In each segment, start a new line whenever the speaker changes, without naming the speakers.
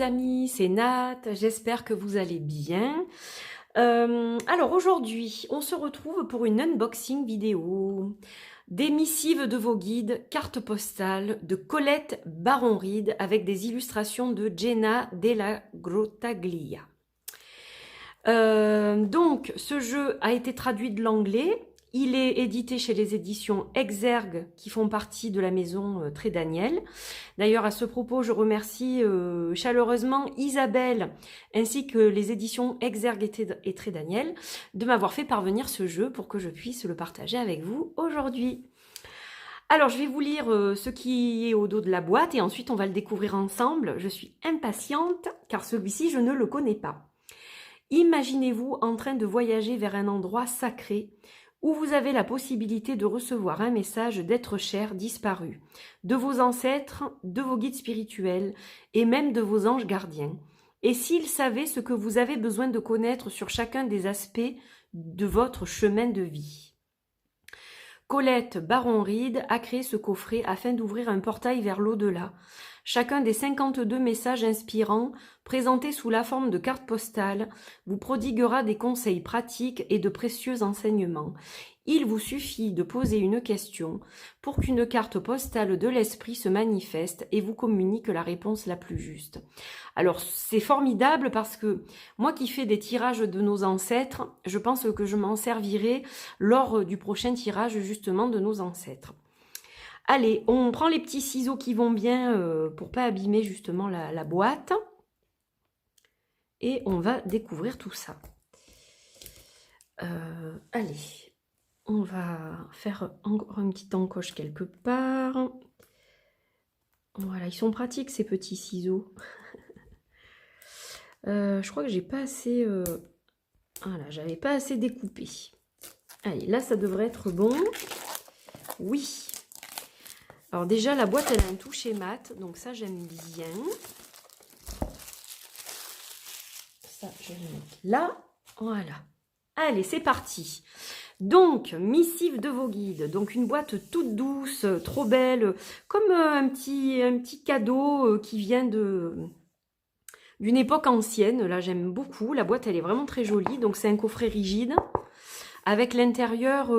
amis, c'est Nat, j'espère que vous allez bien. Alors aujourd'hui, on se retrouve pour une unboxing vidéo des missives de vos guides, cartes postales de Colette Baron-Reid avec des illustrations de Jenna Della Grottaglia. Donc ce jeu a été traduit de l'anglais. Il est édité chez les éditions Exergue qui font partie de la maison Très Daniel. D'ailleurs, à ce propos, je remercie chaleureusement Isabelle ainsi que les éditions Exergue et Très Daniel de m'avoir fait parvenir ce jeu pour que je puisse le partager avec vous aujourd'hui. Alors, je vais vous lire ce qui est au dos de la boîte et ensuite on va le découvrir ensemble. Je suis impatiente car celui-ci, je ne le connais pas. Imaginez-vous en train de voyager vers un endroit sacré où vous avez la possibilité de recevoir un message d'êtres chers disparus, de vos ancêtres, de vos guides spirituels et même de vos anges gardiens. Et s'ils savaient ce que vous avez besoin de connaître sur chacun des aspects de votre chemin de vie. Colette Baron-Reid a créé ce coffret afin d'ouvrir un portail vers l'au-delà. Chacun des 52 messages inspirants, présentés sous la forme de cartes postales, vous prodiguera des conseils pratiques et de précieux enseignements. Il vous suffit de poser une question pour qu'une carte postale de l'esprit se manifeste et vous communique la réponse la plus juste. Alors c'est formidable parce que moi qui fais des tirages de nos ancêtres, je pense que je m'en servirai lors du prochain tirage justement de nos ancêtres. Allez, on prend les petits ciseaux qui vont bien pour pas abîmer justement la boîte. Et on va découvrir tout ça. Allez, on va faire encore une petite encoche quelque part. Voilà, ils sont pratiques ces petits ciseaux. Je crois que j'ai pas assez... Voilà, j'avais pas assez découpé. Allez, là ça devrait être bon. Oui. Alors déjà, la boîte, elle a un toucher mat, donc ça, j'aime bien. Ça, je vais le mettre là. Voilà. Allez, c'est parti. Donc, missive de vos guides. Donc, une boîte toute douce, trop belle, comme un petit cadeau qui vient d'une époque ancienne. Là, j'aime beaucoup. La boîte, elle est vraiment très jolie. Donc, c'est un coffret rigide avec l'intérieur...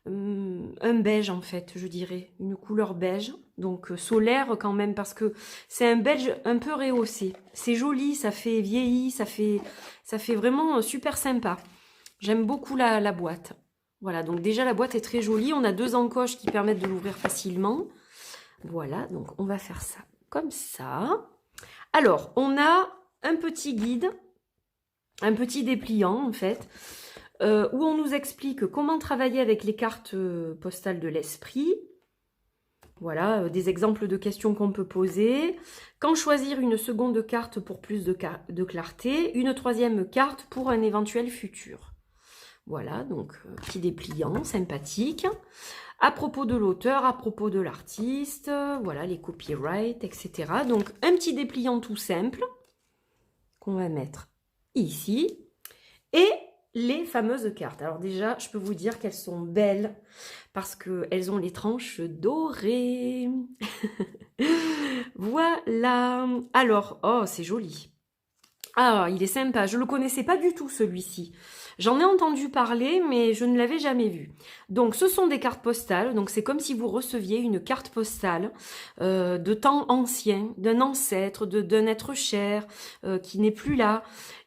un beige en fait, je dirais, une couleur beige, donc solaire quand même, parce que c'est un beige un peu rehaussé. C'est joli, ça fait vieilli, ça fait vraiment super sympa. J'aime beaucoup la boîte. Voilà, donc déjà la boîte est très jolie, on a deux encoches qui permettent de l'ouvrir facilement. Voilà, donc on va faire ça comme ça. Alors, on a un petit guide, un petit dépliant en fait, où on nous explique comment travailler avec les cartes postales de l'esprit. Voilà, des exemples de questions qu'on peut poser. Quand choisir une seconde carte pour plus de clarté, une troisième carte pour un éventuel futur. Voilà, donc petit dépliant, sympathique. À propos de l'auteur, à propos de l'artiste, voilà, les copyrights, etc. Donc un petit dépliant tout simple qu'on va mettre ici. Et les fameuses cartes. Alors déjà, je peux vous dire qu'elles sont belles parce qu'elles ont les tranches dorées. Voilà. Alors, oh, c'est joli. Ah, il est sympa. Je ne le connaissais pas du tout, celui-ci. J'en ai entendu parler, mais je ne l'avais jamais vu. Donc, ce sont des cartes postales. Donc, c'est comme si vous receviez une carte postale de temps ancien, d'un ancêtre, d'un être cher qui n'est plus là.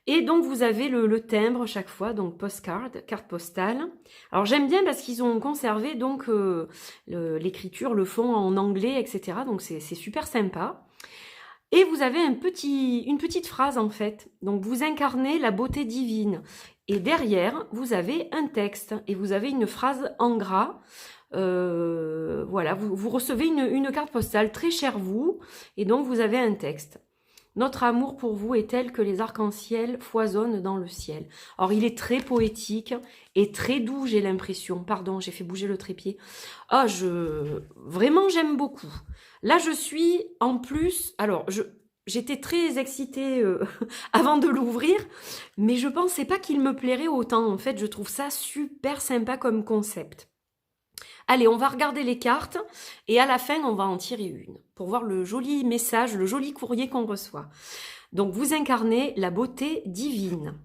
Et donc, vous avez le timbre chaque fois, donc postcard, carte postale. Alors, j'aime bien parce qu'ils ont conservé donc l'écriture, le fond en anglais, etc. Donc, c'est super sympa. Et vous avez une petite phrase en fait. Donc, vous incarnez la beauté divine. Et derrière, vous avez un texte et vous avez une phrase en gras. Voilà, vous recevez une carte postale très chère vous. Et donc, vous avez un texte. Notre amour pour vous est tel que les arcs-en-ciel foisonnent dans le ciel. Alors, il est très poétique et très doux, j'ai l'impression. Pardon, j'ai fait bouger le trépied. Ah, vraiment, j'aime beaucoup. Là, je suis en plus... Alors, j'étais très excitée avant de l'ouvrir, mais je pensais pas qu'il me plairait autant. En fait, je trouve ça super sympa comme concept. Allez, on va regarder les cartes et à la fin, on va en tirer une pour voir le joli message, le joli courrier qu'on reçoit. Donc, vous incarnez la beauté divine.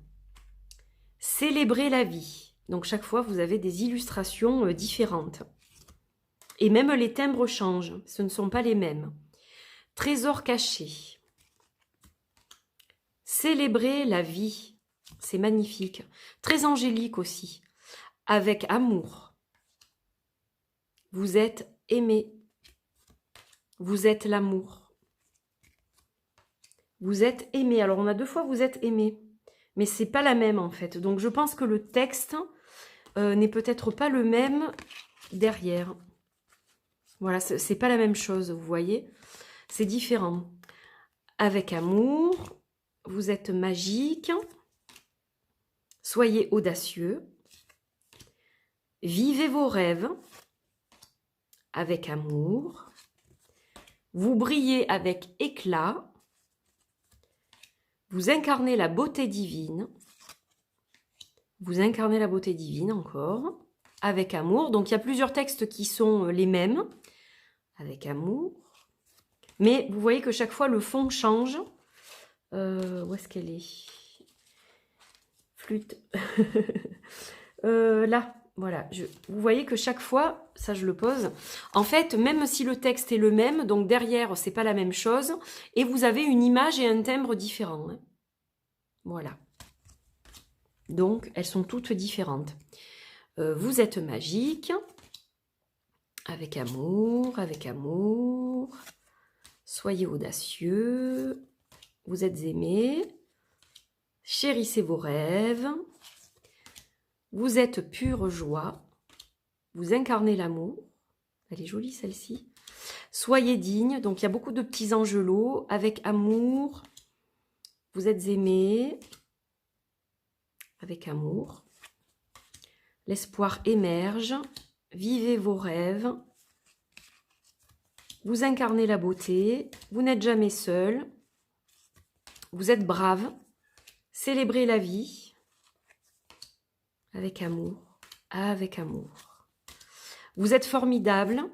Célébrez la vie. Donc, chaque fois, vous avez des illustrations différentes. Et même les timbres changent. Ce ne sont pas les mêmes. Trésor caché. Célébrez la vie. C'est magnifique. Très angélique aussi. Avec amour. Vous êtes aimé. Vous êtes l'amour. Vous êtes aimé. Alors, on a 2 fois vous êtes aimé. Mais c'est pas la même, en fait. Donc, je pense que le texte n'est peut-être pas le même derrière. Voilà, c'est pas la même chose, vous voyez. C'est différent. Avec amour. Vous êtes magique. Soyez audacieux. Vivez vos rêves. Avec amour. Vous brillez avec éclat. Vous incarnez la beauté divine. Vous incarnez la beauté divine encore. Avec amour. Donc, il y a plusieurs textes qui sont les mêmes. Avec amour. Mais vous voyez que chaque fois, le fond change. Où est-ce qu'elle est? Flûte. Là. Voilà, vous voyez que chaque fois, ça je le pose, en fait, même si le texte est le même, donc derrière, c'est pas la même chose, et vous avez une image et un timbre différents. Hein. Voilà. Donc, elles sont toutes différentes. Vous êtes magique, avec amour, avec amour. Soyez audacieux, vous êtes aimé, chérissez vos rêves. Vous êtes pure joie. Vous incarnez l'amour. Elle est jolie celle-ci. Soyez digne. Donc il y a beaucoup de petits angelots. Avec amour. Vous êtes aimé. Avec amour. L'espoir émerge. Vivez vos rêves. Vous incarnez la beauté. Vous n'êtes jamais seul. Vous êtes brave. Célébrez la vie. Avec amour, avec amour. Vous êtes formidable,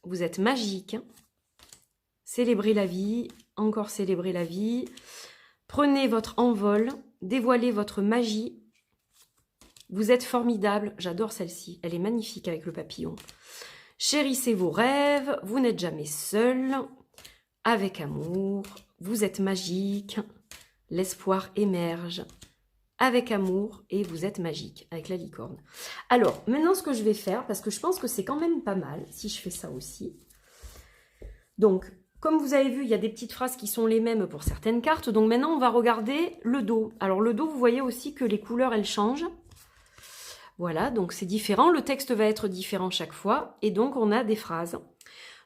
vous êtes magique. Célébrez la vie, encore célébrez la vie. Prenez votre envol, dévoilez votre magie. Vous êtes formidable, j'adore celle-ci, elle est magnifique avec le papillon. Chérissez vos rêves, vous n'êtes jamais seul. Avec amour, vous êtes magique. L'espoir émerge. Avec amour, et vous êtes magique, avec la licorne. Alors, maintenant, ce que je vais faire, parce que je pense que c'est quand même pas mal, si je fais ça aussi. Donc, comme vous avez vu, il y a des petites phrases qui sont les mêmes pour certaines cartes. Donc maintenant, on va regarder le dos. Alors, le dos, vous voyez aussi que les couleurs, elles changent. Voilà, donc c'est différent. Le texte va être différent chaque fois. Et donc, on a des phrases.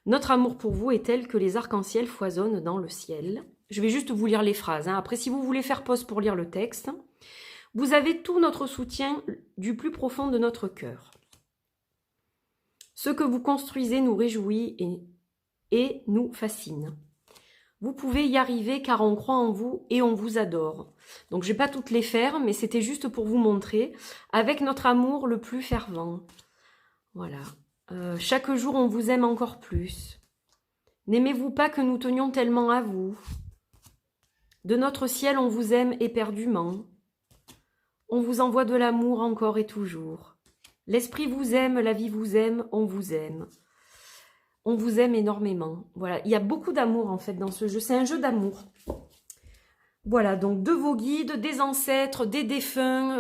Notre amour pour vous est tel que les arcs-en-ciel foisonnent dans le ciel. Je vais juste vous lire les phrases. Hein. Après, si vous voulez faire pause pour lire le texte... Vous avez tout notre soutien du plus profond de notre cœur. Ce que vous construisez nous réjouit et nous fascine. Vous pouvez y arriver car on croit en vous et on vous adore. Donc je ne vais pas toutes les faire, mais c'était juste pour vous montrer. Avec notre amour le plus fervent. Voilà. Chaque jour on vous aime encore plus. N'aimez-vous pas que nous tenions tellement à vous? De notre ciel on vous aime éperdument. On vous envoie de l'amour encore et toujours. L'esprit vous aime, la vie vous aime, on vous aime. On vous aime énormément. Voilà, il y a beaucoup d'amour en fait dans ce jeu. C'est un jeu d'amour. Voilà, donc de vos guides, des ancêtres, des défunts.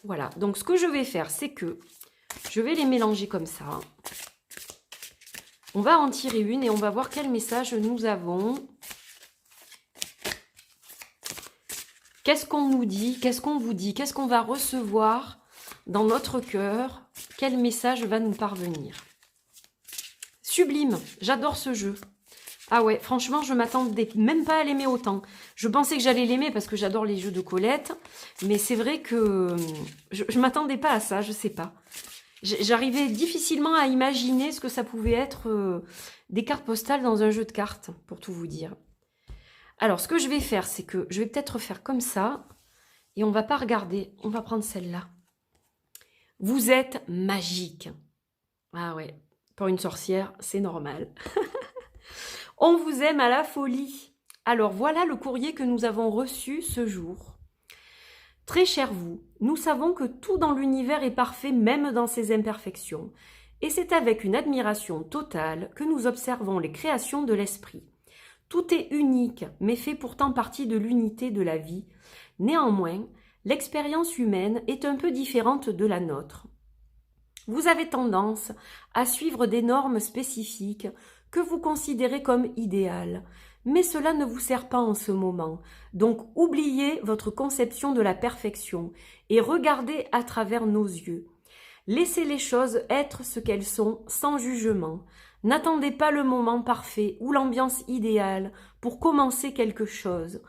Voilà, donc ce que je vais faire, c'est que je vais les mélanger comme ça. On va en tirer une et on va voir quel message nous avons. Qu'est-ce qu'on nous dit? Qu'est-ce qu'on vous dit? Qu'est-ce qu'on va recevoir dans notre cœur? Quel message va nous parvenir? Sublime, j'adore ce jeu. Ah ouais, franchement, je m'attendais même pas à l'aimer autant. Je pensais que j'allais l'aimer parce que j'adore les jeux de Colette. Mais c'est vrai que je m'attendais pas à ça, je sais pas. J'arrivais difficilement à imaginer ce que ça pouvait être des cartes postales dans un jeu de cartes, pour tout vous dire. Alors, ce que je vais faire, c'est que je vais peut-être faire comme ça. Et on va pas regarder, on va prendre celle-là. Vous êtes magique. Ah ouais, pour une sorcière, c'est normal. On vous aime à la folie. Alors voilà le courrier que nous avons reçu ce jour. Très cher vous, nous savons que tout dans l'univers est parfait même dans ses imperfections. Et c'est avec une admiration totale que nous observons les créations de l'esprit. Tout est unique, mais fait pourtant partie de l'unité de la vie. Néanmoins, l'expérience humaine est un peu différente de la nôtre. Vous avez tendance à suivre des normes spécifiques que vous considérez comme idéales, mais cela ne vous sert pas en ce moment. Donc oubliez votre conception de la perfection et regardez à travers nos yeux. Laissez les choses être ce qu'elles sont sans jugement. N'attendez pas le moment parfait ou l'ambiance idéale pour commencer quelque chose.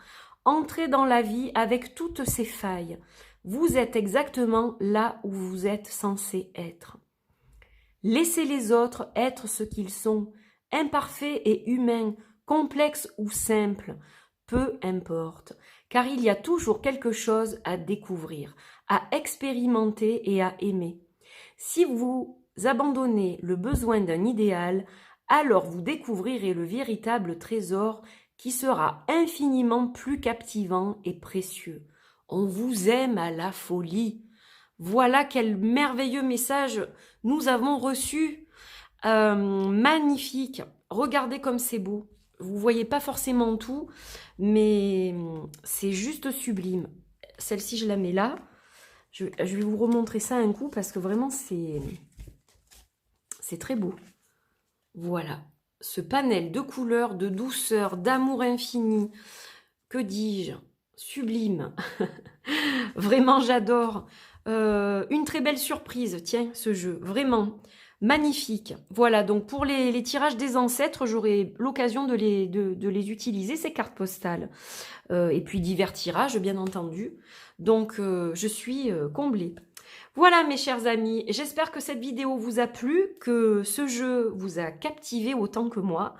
Entrez dans la vie avec toutes ses failles. Vous êtes exactement là où vous êtes censé être. Laissez les autres être ce qu'ils sont, imparfaits et humains, complexes ou simples, peu importe, car il y a toujours quelque chose à découvrir, à expérimenter et à aimer. Si vous abandonnez le besoin d'un idéal, alors vous découvrirez le véritable trésor qui sera infiniment plus captivant et précieux. On vous aime à la folie. Voilà quel merveilleux message nous avons reçu. Magnifique. Regardez comme c'est beau. Vous voyez pas forcément tout, mais c'est juste sublime. Celle-ci, je la mets là. Je vais vous remontrer ça un coup parce que vraiment, c'est très beau. Voilà. Ce panel de couleurs, de douceur, d'amour infini. Que dis-je? Sublime. Vraiment, j'adore. Une très belle surprise, tiens, ce jeu. Vraiment. Magnifique. Voilà, donc pour les tirages des ancêtres, j'aurai l'occasion de les utiliser, ces cartes postales. Et puis divers tirages, bien entendu. Donc, je suis comblée. Voilà, mes chers amis, j'espère que cette vidéo vous a plu, que ce jeu vous a captivé autant que moi.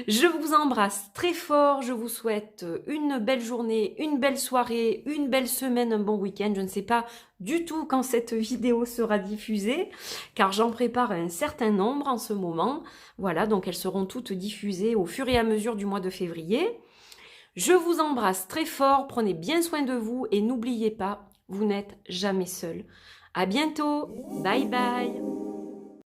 Je vous embrasse très fort, je vous souhaite une belle journée, une belle soirée, une belle semaine, un bon week-end. Je ne sais pas du tout quand cette vidéo sera diffusée, car j'en prépare un certain nombre en ce moment. Voilà, donc elles seront toutes diffusées au fur et à mesure du mois de février. Je vous embrasse très fort, prenez bien soin de vous et n'oubliez pas, vous n'êtes jamais seul. À bientôt, bye bye.